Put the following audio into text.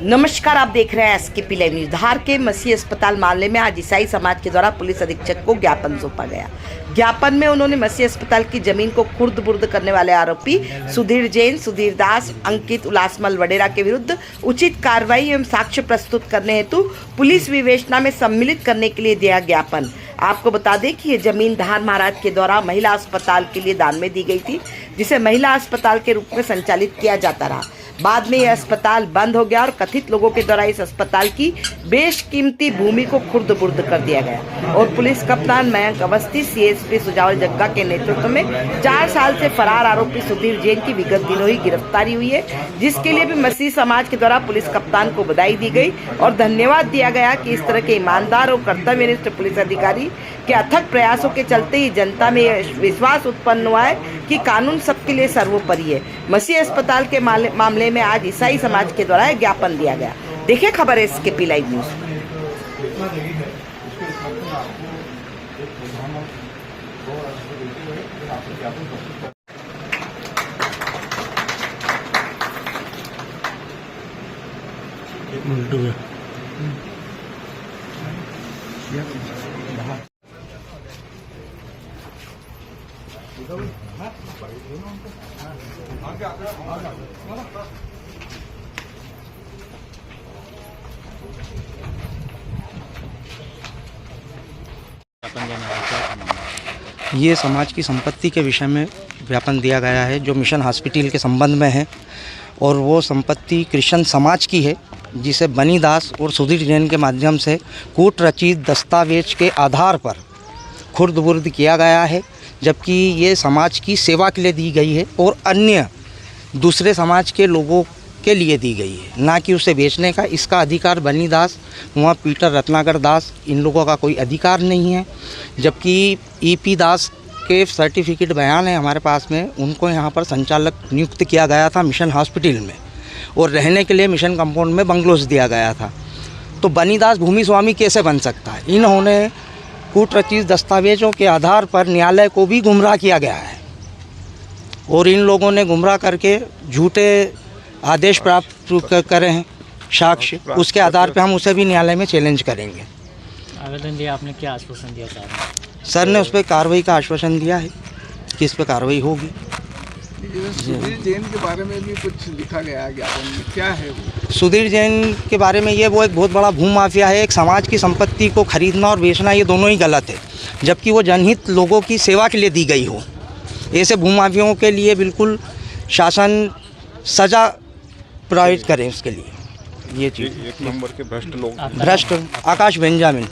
नमस्कार, आप देख रहे हैं एसकेपी लाइव न्यूज। धार के मसीह अस्पताल मामले में आज ईसाई समाज के द्वारा पुलिस अधीक्षक को ज्ञापन सौंपा गया। ज्ञापन में उन्होंने मसीह अस्पताल की जमीन को खुर्द बुर्द करने वाले आरोपी सुधीर जैन, सुधीर दास, अंकित उल्लासमल वडेरा के विरुद्ध उचित कार्रवाई एवं साक्ष्य प्रस्तुत करने हेतु पुलिस विवेचना में सम्मिलित करने के लिए दिया ज्ञापन। आपको बता दें कि ये जमीन धार महाराज के द्वारा महिला अस्पताल के लिए दान में दी गई थी, जिसे महिला अस्पताल के रूप में संचालित किया जाता रहा। बाद में यह अस्पताल बंद हो गया और कथित लोगों के द्वारा इस अस्पताल की बेशकीमती भूमि को खुर्द बुर्द कर दिया गया और पुलिस कप्तान मयंक अवस्थी, सीएसपी सुजावल जग्गा के नेतृत्व में 4 साल से फरार आरोपी सुधीर जैन की विगत दिनों ही गिरफ्तारी हुई है, जिसके लिए भी मसीह समाज के द्वारा पुलिस कप्तान को बधाई दी गई और धन्यवाद दिया गया कि इस तरह के ईमानदार और कर्तव्यनिष्ठ पुलिस अधिकारी के अथक प्रयासों के चलते ही जनता में यह विश्वास उत्पन्न हुआ है कि कानून सबके लिए सर्वोपरि है। मसीह अस्पताल के मामले में आज ईसाई समाज के द्वारा ज्ञापन दिया गया। देखिए खबर है एसकेपी लाइव न्यूज। ये समाज की संपत्ति के विषय में ज्ञापन दिया गया है जो मिशन हॉस्पिटल के संबंध में है और वो संपत्ति क्रिश्चियन समाज की है, जिसे बनी दास और सुधीर जैन के माध्यम से कूट रचित दस्तावेज के आधार पर खुर्द बुर्द किया गया है, जबकि ये समाज की सेवा के लिए दी गई है और अन्य दूसरे समाज के लोगों के लिए दी गई है, ना कि उसे बेचने का। इसका अधिकार बनी दास, वहाँ पीटर रत्नाकर दास, इन लोगों का कोई अधिकार नहीं है। जबकि ईपी दास के सर्टिफिकेट बयान है हमारे पास में, उनको यहाँ पर संचालक नियुक्त किया गया था मिशन हॉस्पिटल में और रहने के लिए मिशन कंपाउंड में बंगलोज दिया गया था। तो बनी दास भूमि स्वामी कैसे बन सकता है? इन्होंने कूट रचित दस्तावेजों के आधार पर न्यायालय को भी गुमराह किया गया है और इन लोगों ने गुमराह करके झूठे आदेश प्राप्त करे हैं, साक्ष्य, उसके आधार पर हम उसे भी न्यायालय में चैलेंज करेंगे। आवेदन दिया आपने, क्या आश्वासन दिया सर ने उस पर कार्रवाई का आश्वासन दिया है कि इस पर कार्रवाई होगी। सुधीर जैन के बारे में भी कुछ लिखा गया है ज्ञापन में, क्या है वो? सुधीर जैन के बारे में वो एक बहुत बड़ा भूमाफिया है। एक समाज की संपत्ति को खरीदना और बेचना ये दोनों ही गलत है, जबकि वो जनहित लोगों की सेवा के लिए दी गई हो। ऐसे भूमाफियों के लिए बिल्कुल शासन सज़ा प्रोवाइड करें उसके लिए। ये चीज़ एक नंबर के भ्रष्ट लोग, भ्रष्ट आकाश बेंजामिन।